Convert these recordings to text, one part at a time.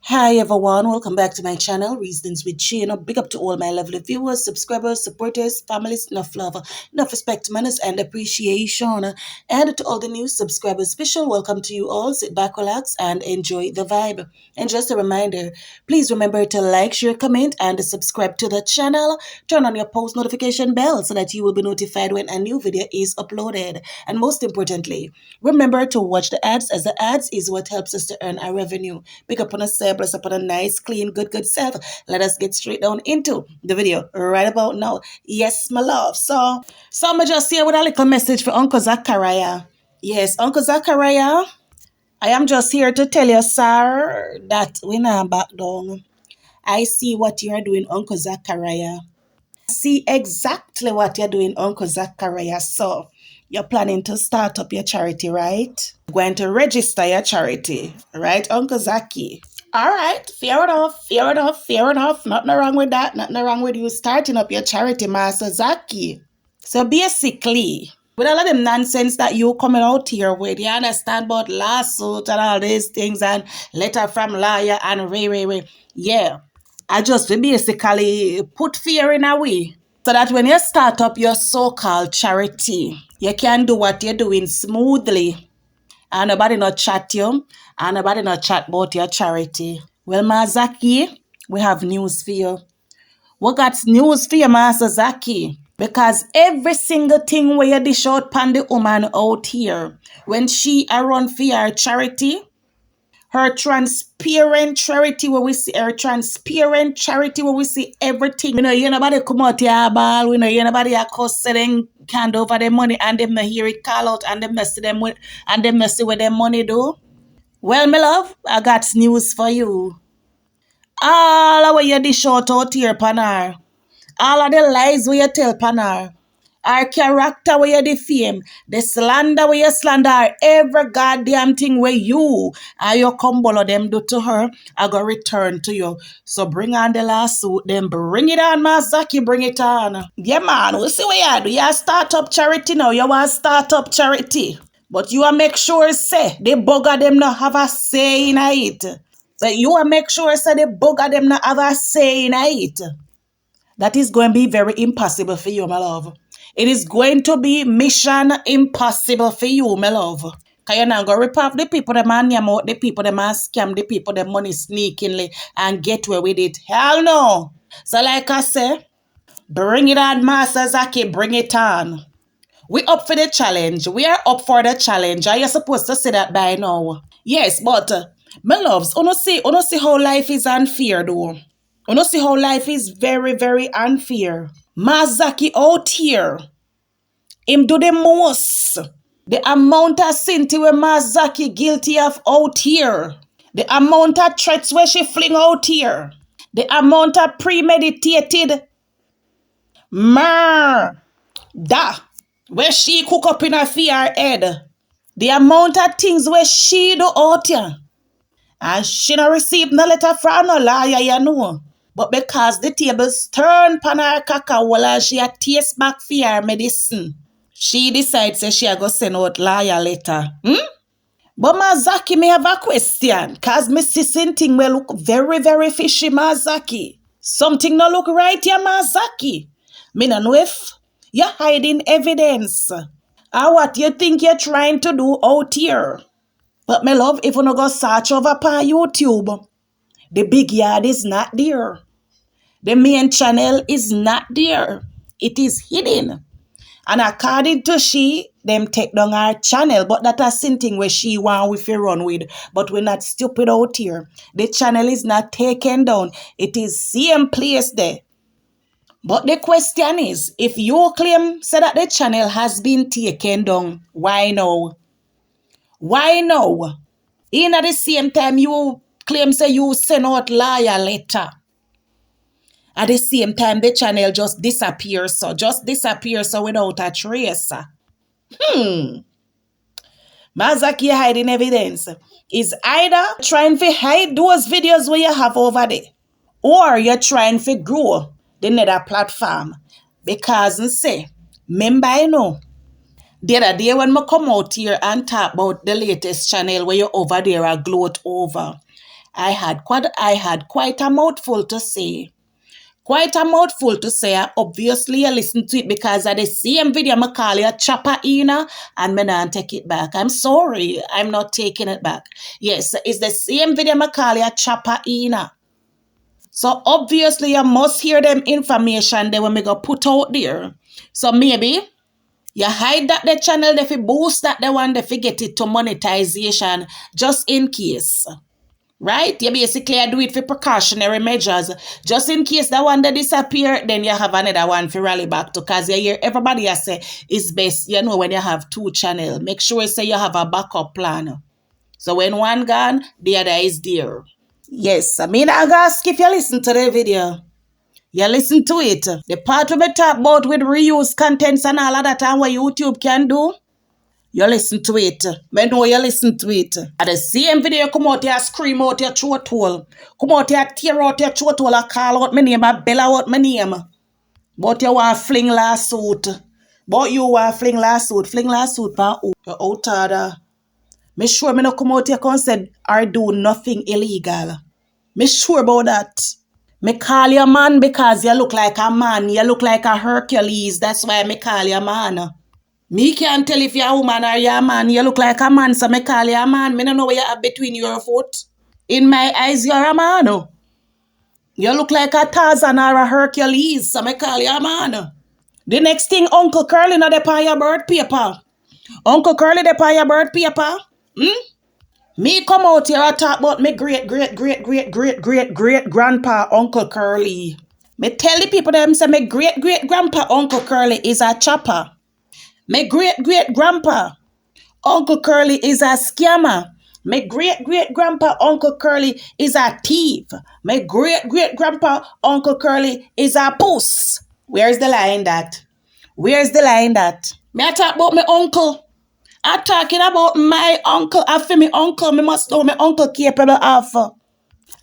Hi everyone, welcome back to my channel, Reasons with Chino. Big up to all my lovely viewers, subscribers, supporters, families, enough love, enough respect, manners, and appreciation. And to all the new subscribers, special welcome to you all. Sit back, relax, and enjoy the vibe. And just a reminder, please remember to like, share, comment, and subscribe to the channel. Turn on your post notification bell so that you will be notified when a new video is uploaded. And most importantly, remember to watch the ads, as the ads is what helps us to earn our revenue. Pick up on a sale, bless up on a nice, clean, good self. Let us get straight down into the video right about now. Yes, my love. So I'm just here with a little message for Uncle Zachariah. Yes, Uncle Zachariah, I am just here to tell you, sir, that we not back down. I see what you are doing, Uncle Zachariah. See exactly what you're doing, Uncle Zachariah. So you're planning to start up your charity, right? Going to register your charity, right, Uncle Zaki? All right, fair enough. Nothing wrong with that. Nothing wrong with you starting up your charity, Master Zaki. So basically, with all of them nonsense that you coming out here with, you understand about lawsuit and all these things and letter from lawyer and ray. Yeah, I just basically put fear in a way so that when you start up your so-called charity, you can do what you're doing smoothly. And nobody not chat you, and nobody not chat about your charity. Well, Mazaki, we have news for you. We got news for you, Master Zaki. Because every single thing where you dish out pan the woman out here, when she run for your charity, her transparent charity where we see everything. We know you nobody come out here ball, we know you nobody a cuss selling hand over their money and them not hear it call out and them not see them with and them not see what their money do. Well, my love, I got news for you. All of what you dish out here, Panar. All of the lies where you tell Panar. Our character where you defame, the slander where you slander, every goddamn thing where you and your combo them do to her, I go return to you. So bring on the lawsuit, then bring it on, Mazaki, bring it on. Yeah, man, we'll see what you do. You start up charity now. You want start up charity. But you want make sure, say, the bugger them not have a say in it. But you want make sure, say, the bugger them not have a say in it. That is going to be very impossible for you, my love. It is going to be mission impossible for you, my love. Because you're not going to rip off the people that man yam out, the people that man scam, the people that money sneakingly and get away with it. Hell no. So like I say, bring it on, Master Zaki, bring it on. We up for the challenge. We are up for the challenge. Are you supposed to say that by now? Yes, but my loves, you see how life is unfair though. You see how life is very, very unfair. Mazaki out here, him do the most. The amount of sin where Mazaki guilty of out here. The amount of threats where she fling out here. The amount of premeditated murder where she cook up in her fear head. The amount of things where she do out here. And she not receive no letter from no lawyer, you know. But because the tables turn pan her caca while she a taste back for her medicine, she decides that she a go send out lawyer letter. But Mazaki may have a question, cause me see something will look very, very fishy, Mazaki. Something no look right here, Mazaki. Me no know if you're hiding evidence. Or what you think you're trying to do out here. But my love, if you no go search over on YouTube, the big yard is not there. The main channel is not there. It is hidden. And according to she, them take down our channel. But that is something where she want we to run with. But we're not stupid out here. The channel is not taken down. It is same place there. But the question is, if you claim say that the channel has been taken down, why now? Why now? In at the same time you claim say you send out liar letter. At the same time, the channel just disappears so without a trace. Mazaki hiding evidence. is either trying to hide those videos where you have over there, or you're trying to grow the nether platform. Because say, remember I know, the other day when I come out here and talk about the latest channel where you're over there a gloat over, I had quite a mouthful to say. Quite a mouthful to say. Obviously, I listen to it because of the same video I call you chopper Ina and me not take it back. I'm sorry, I'm not taking it back. Yes, it's the same video I call you chopper Ina. So obviously, you must hear them information that when me go put out there. So maybe you hide that the channel, they fi boost that the one, they fi get it to monetization just in case. Right? You basically do it for precautionary measures. Just in case that one that disappear, then you have another one for rally back to. Because you hear everybody has say it's best, when you have two channels. Make sure you say you have a backup plan. So when one gone, the other is there. Yes, I mean, I ask if you listen to the video. You listen to it. The part we talk about with reuse contents and all of that and what YouTube can do. You listen to it. I know you listen to it. At the same video, come out here, scream out your throat hole. Come out here, tear out your throat hole, call out my name, bell out my name. But you want fling lawsuit. But you want fling lawsuit. Fling lawsuit, pa. You're out of. Me sure me no come out here and say or do nothing illegal. Me sure about that. Me call you man because you look like a man. You look like a Hercules. That's why me call you man. Me can't tell if you're a woman or you're a man. You look like a man, so me call you a man. Me don't know where you have between your foot. In my eyes, you're a man. You look like a Tarzan or a Hercules, so me call you a man. The next thing, Uncle Curly not dey on your bird paper. Uncle Curly dey on your bird paper. Me come out here and talk about me great grandpa Uncle Curly. Me tell the people them say my great grandpa Uncle Curly is a chopper. My great grandpa Uncle Curly is a scammer. My great grandpa Uncle Curly is a thief. My great grandpa Uncle Curly is a puss. Where's the lie in that? Where's the lie in that? Me I talk about my uncle. I'm talking about my uncle. After my uncle, me must know my uncle capable of.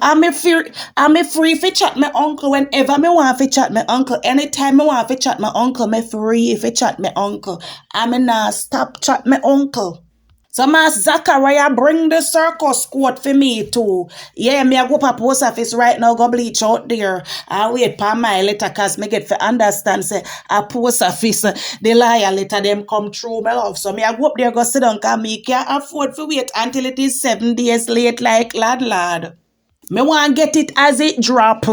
I'm free to chat my uncle whenever me want to chat my uncle. Anytime me want to chat my uncle, me free to chat my uncle. I'm not stop chat my uncle. So Mas Zachariah bring the circus quote for me too. Yeah, me I go to post office right now, go bleach out there. I wait for my letter cause me get to understand say a post office, the liar letter them come through my love. So me I go up there go sit down cause me can't afford to wait until it is 7 days late like lad. Me want get it as it drop.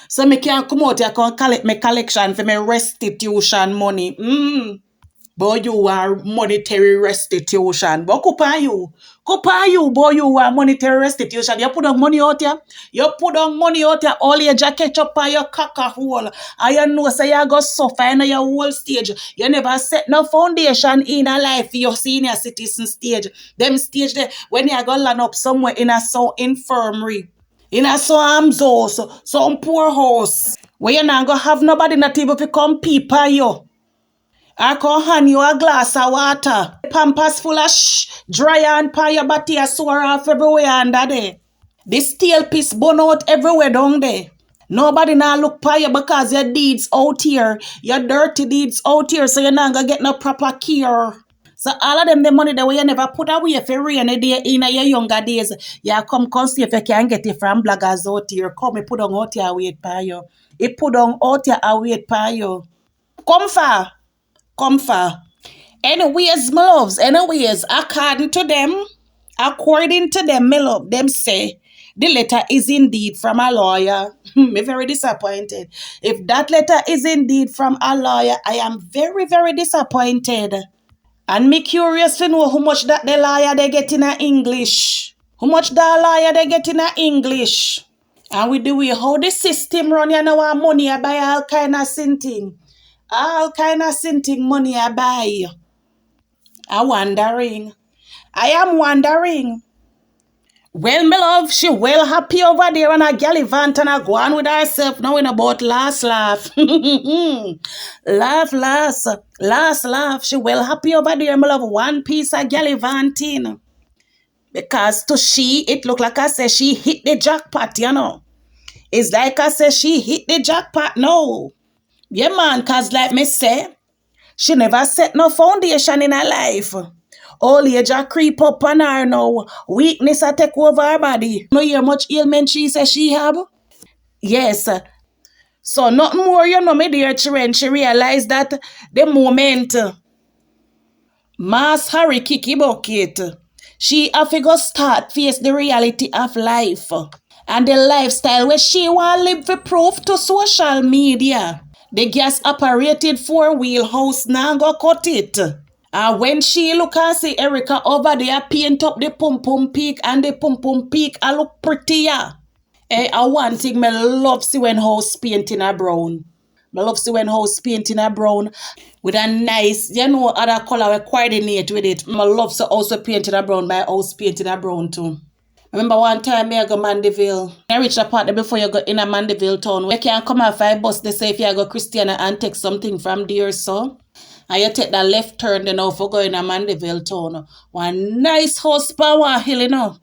So me can come out here and collect my collection for my restitution money. Boy, you are monetary restitution. But coupon you, boy, you are monetary restitution. You put on money out here. You put on money out here. All your jacket up on your caca hole. And you know, say you go suffer in your whole stage. You never set no foundation in a life for your senior citizen stage. Them stage there, when you go land up somewhere in a so infirmary. In a some house, some poor house. Where you not go have nobody not even to come peep on you. I can hand you a glass of water. Pampers full of dry and pan your body a sore off everywhere under there. The steel piece burn out everywhere down there. Nobody now look for you because your deeds out here. Your dirty deeds out here, so you're not gonna get no proper care. So all of them the money that way you never put away for rainy day in your younger days. You come see if you can get it from bloggers out here. Come put on out here wait for you. It put on out here wait for you. Come far. Come far. Anyways, my loves, according to them, my love, them say the letter is indeed from a lawyer. Me very disappointed. If that letter is indeed from a lawyer, I am very, very disappointed. And me curious to know how much that the lawyer they get in English. How much that lawyer they get in English. And with the way how the system run, you know, our money I buy all kind of sinting. All kind of sinting money I buy. I am wondering. Well, my love, she well happy over there on a gallivant and a go on with herself now in about last laugh. Last laugh. She well happy over there, my love. One piece of gallivanting. Because to she, it look like I say she hit the jackpot, you know. It's like I say she hit the jackpot. No. Yeah, man, cause like me say, she never set no foundation in her life. Old age a creep up on her now. Weakness a take over her body. No hear much ailment she say she have? Yes. So nothing more, you know, me dear children, she realized that the moment Mass Harry Kiki Bucket, she have to go start face the reality of life and the lifestyle where she want live for proof to social media. The gas operated four-wheel house now go cut it. And when she look and see Erica over there paint up the pum pum peak and the pum pum peak, I look prettier. I one thing me love see when house painting a brown. Me love see when house painting a brown with a nice, you know, other color we coordinate with it. Me love so also painting a brown, my house painting a brown too. Remember one time me I go Mandeville. I reach a part there before you go in a Mandeville town. You can come off a bus, they say if you go Christiana and take something from there, so. And you take that left turn then off for go in a Mandeville town. One nice house by one hill, you know.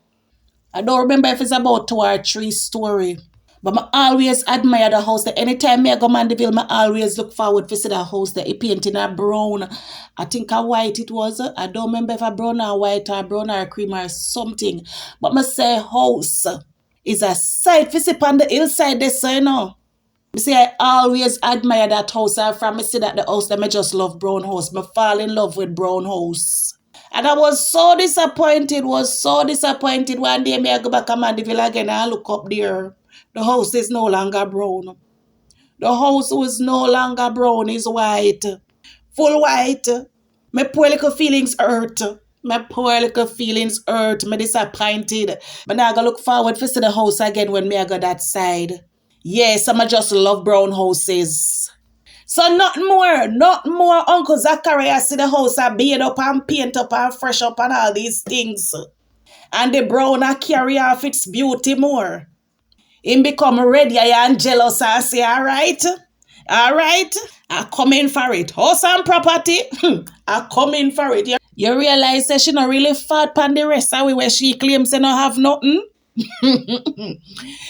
I don't remember if it's about 2 or 3 story. But I always admire the house. Anytime I go Mandeville, I always look forward to see the house. It painted a brown. I think a white it was. I don't remember if a brown or white or brown or cream or something. But I say house is a sight to see on the hillside there, so you know. I say I always admire that house. I from me see that the house that I just love brown house. I fall in love with brown house. And I was so disappointed, one day me I go back to Mandeville again and I look up there. The house is no longer brown. The house was no longer brown, it's white. Full white. My poor little feelings hurt. My poor little feelings hurt. Me disappointed. But now I go look forward to see the house again when me I go that side. Yes, I just love brown houses. So nothing more Uncle Zachariah see the house and beat up and paint up and fresh up and all these things. And the brown a carry off its beauty more. Him become ready and jealous and say, alright, I come in for it. House and property, I come in for it. You realize that she not really fat pan the rest of where she claims she not have nothing?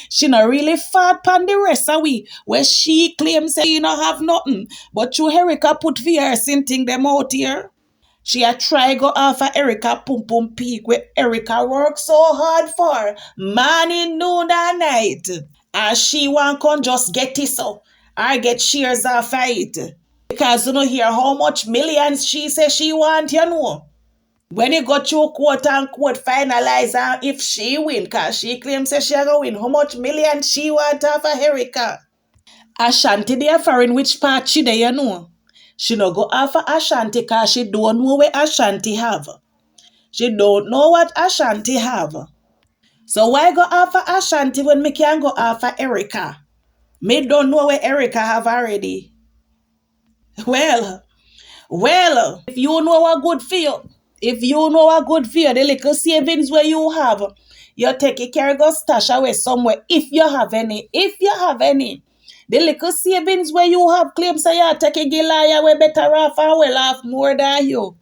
She not really fat pan the rest of where she claims she not have nothing. But you Erica put fear thing them out here. She a try go off of Erica pum pum peak where Erica work so hard for morning, noon and night. And she want come just get it so. Or get shares off of it. Because you know hear how much millions she say she want, you know. When you got your quote unquote finalize and if she win, cause she claims that she gonna win, how much millions she want off of Erica? Ashanti there foreign which part she there, you know. She no go after Ashanti cause she don't know where Ashanti have. She don't know what Ashanti have. So why go after Ashanti when me can go after Erica? Me don't know where Erica have already. Well, if you know what good for you, the little savings where you have, you take a care go stash away somewhere if you have any. The little savings where you have claims say you take a gilaya we better off and well off more than you.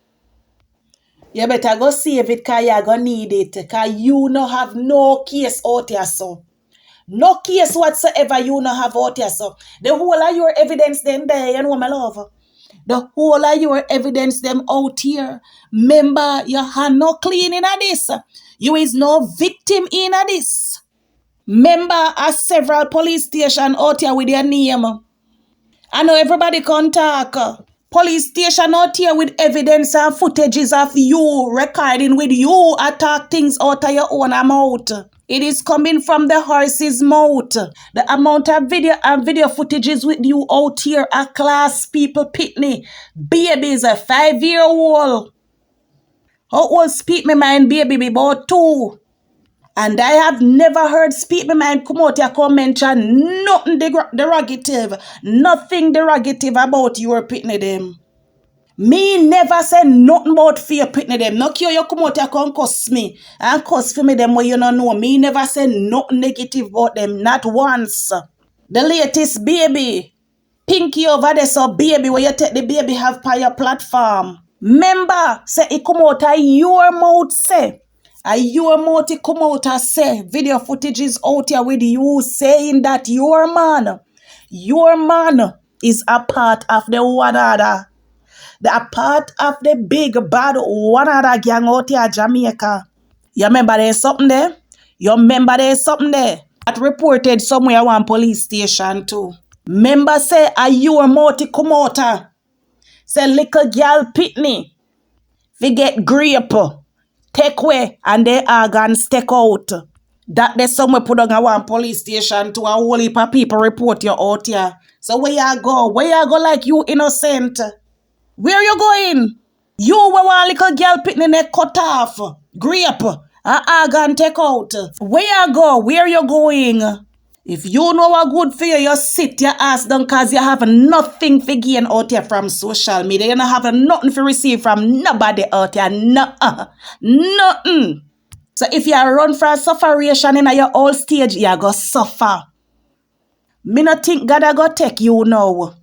You better go save it because you're going to need it. Because you no have no case out here, so. No case whatsoever you no have out here, so. The whole of your evidence them there, you know my love. The whole of your evidence them out here. Remember, you have no clean in this. You is no victim in this. Remember, several police station out here with your name. I know everybody can talk. Police station out here with evidence and footages of you recording with you attack things out of your own mouth. It is coming from the horse's mouth. The amount of video and video footages with you out here are class people pitney. Babies a 5-year-old. How old speak me mind baby be about 2. And I have never heard Speak My Mind come out here come mention nothing derogative. Nothing derogative about your pitney them. Me never say nothing about fear pitney them. No care you come out here come cuss me. And cuss for me them where you don't know. Me never say nothing negative about them. Not once. The latest baby. Pinky over there so baby where you take the baby have by your platform. Remember, say it come out of your mouth say. Are your mouth come out and say video footage is out here with you saying that your man is a part of the one other. The a part of the big bad one other gang out here Jamaica. You remember there's something there? That reported somewhere one police station too. Member say are your mouth come out. Say little girl pitney. We get grape. Take away and they organs take out. That there's somewhere put on a one police station to a whole heap of people report you out here. So where you go? Where you go like you innocent? Where you going? You were one little girl picking neck cut off. Grape. And organ take out. Where you go? Where you going? If you know what good for you, you sit your ass down because you have nothing to gain out here from social media. You don't have nothing to receive from nobody out here. Nothing. So if you run for a sufferation in your old stage, you go suffer. Me not think God go take you now.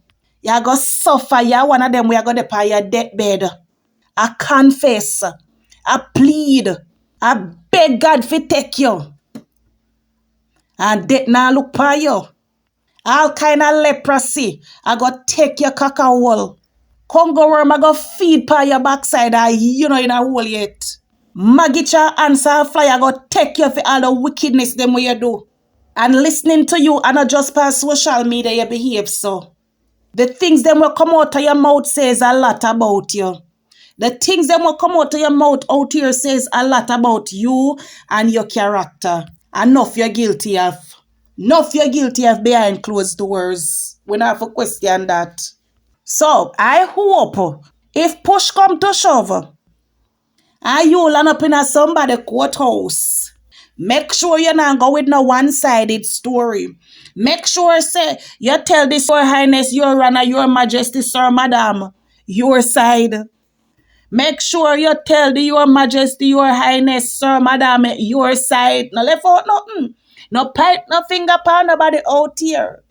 You go suffer. You one of them we are going to pay your deathbed. I confess. I plead. I beg God to take you. And death now look for you. All kind of leprosy. I go take your cacao. Congo worm I go feed by your backside. You know in a hole yet. Magicha answer fly. I go take you for all the wickedness them way you do. And listening to you and not just per social media you behave so. The things them will come out of your mouth says a lot about you. The things them will come out of your mouth out here says a lot about you and your character. Enough you're guilty of. Enough you're guilty of behind closed doors. We don't have to question that. So, I hope if push come to shove, and you land up in a somebody courthouse, make sure you not go with no one-sided story. Make sure say you tell this Your Highness, Your Honor, Your Majesty, Sir, Madam, your side. Make sure you tell the Your Majesty, Your Highness, Sir, Madam, your side. No left out nothing. No point, no finger upon nobody out here.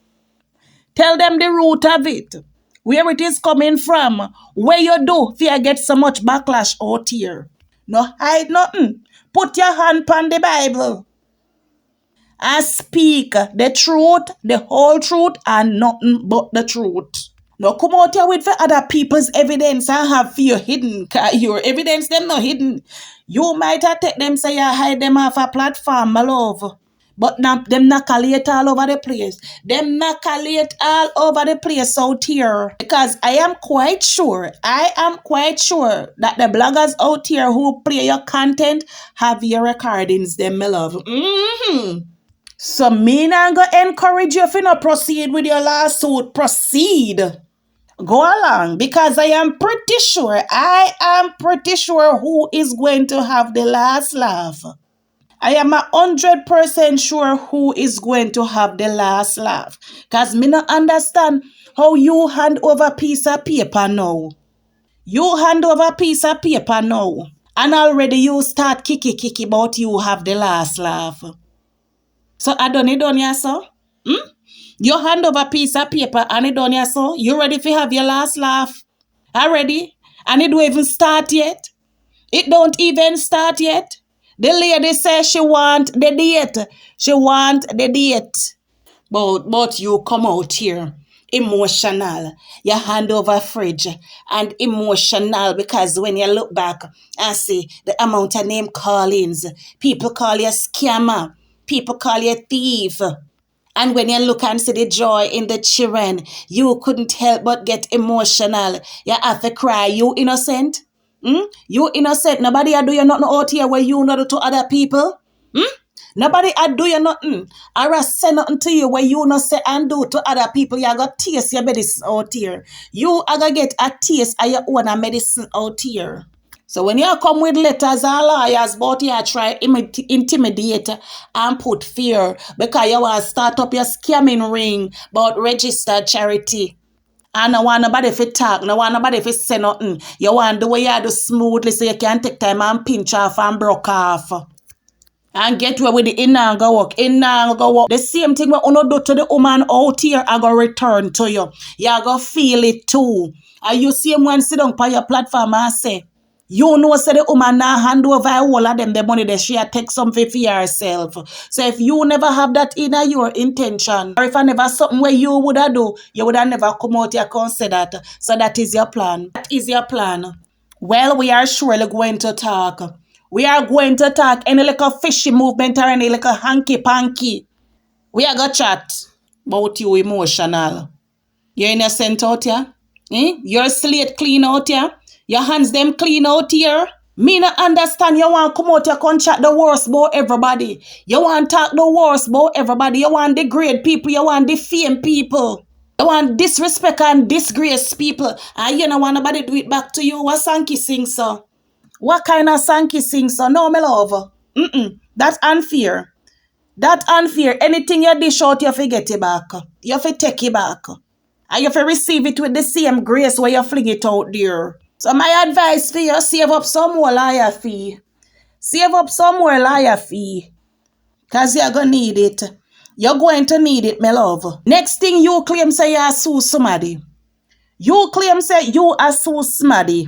Tell them the root of it. Where it is coming from. Where you do if you get so much backlash out here. No hide nothing. Put your hand on the Bible. And speak the truth, the whole truth, and nothing but the truth. No come out here with for other people's evidence and have fear hidden. Your evidence them not hidden. You might have take them say you hide them off a platform, my love. But now them knackaliate all over the place. Them knackaliate all over the place out here. Because I am quite sure that the bloggers out here who play your content have your recordings, them, my love. So me not gonna encourage you if you not proceed with your lawsuit. Proceed. Go along. Because I am pretty sure who is going to have the last laugh. I am 100% sure who is going to have the last laugh. Because me not understand how you hand over a piece of paper now. You hand over a piece of paper now. And already you start kiki about you have the last laugh. So I done ya so? You hand over a piece of paper and it done ya so? You ready to have your last laugh? Already? And it don't even start yet? It don't even start yet? The lady says she want the date. She want the date. But you come out here emotional. You hand over fridge and emotional because when you look back and see the amount of name callings, people call you scammer, people call you thief. And when you look and see the joy in the children, you couldn't help but get emotional. You have to cry. You innocent? You innocent. Nobody do you nothing out here where you not do to other people. Nobody do you nothing. Or say nothing to you where you not say and do to other people. You got taste your medicine out here. You are gonna get a taste of your own medicine out here. So when you come with letters and lawyers, but you try intimidate and put fear because you want to start up your scamming ring about registered charity. And no want nobody to talk, no want nobody to say nothing. You want the way you do smoothly so you can take time and pinch off and broke off. And get where with the inner go work. The same thing we uno do to the woman out here, I go return to you. You go feel it too. And you see him when sit down on your platform and say, You know, say the woman now hand over all of them the money that she a take something for herself. So if you never have that in your intention, or if I never something where you would have do, you would have never come out here and say that. So that is your plan. That is your plan. Well, we are surely going to talk. We are going to talk any little fishy movement or any little hanky panky. We are going to chat about you emotional. You're innocent out here. Your slate clean out here. Your hands them clean out here. Me not understand. You want come out here and chat the worst about everybody. You want talk the worst about everybody. You want degrade people. You want defame people. You want disrespect and disgrace people. And you don't want nobody do it back to you. What Sankey sing so? What kind of Sankey sing so? No, my love. That's unfair. That unfair. Anything you dish out, you have to get it back. You have to take it back. And you have to receive it with the same grace where you fling it out there. So my advice for you, save up some more liar fee. Save up some more liar fee. Because you're going to need it. You're going to need it, my love. Next thing you claim say you are sue somebody. You claim say you are sue somebody.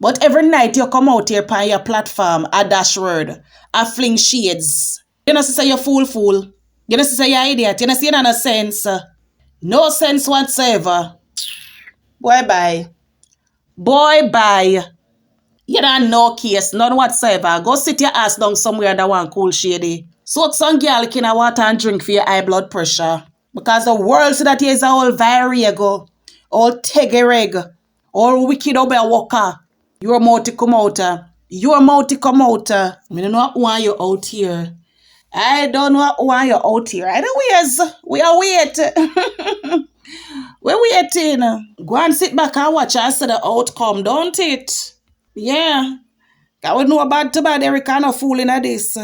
But every night you come out here on your platform, a dash word, a fling shades. You know say you're fool. You know say you're idiot. You know say you don't have sense. No sense whatsoever. Boy, bye. Boy, bye. You don't know case, none whatsoever. Go sit your ass down somewhere that one cool shady. Soak some girl in a water and drink for your high blood pressure. Because the world see that is a whole variego, all tegereg, all wicked over walker. You're multi come out. You're multi come out. I don't know why you're out here. I don't know why you're out here. I know we are waiting. We're waiting. Go and sit back and watch us see the outcome, don't it? Yeah. I would know about Eric kind of fool in this.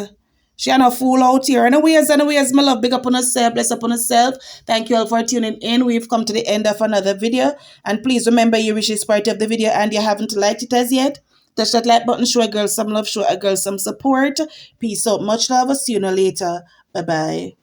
She ain't a fool out here. Anyways, my love, big up on herself, bless up on herself. Thank you all for tuning in. We've come to the end of another video. And please remember you wish is part of the video and you haven't liked it as yet. Touch that like button, show a girl some love, show a girl some support. Peace out, much love. See you later. Bye-bye.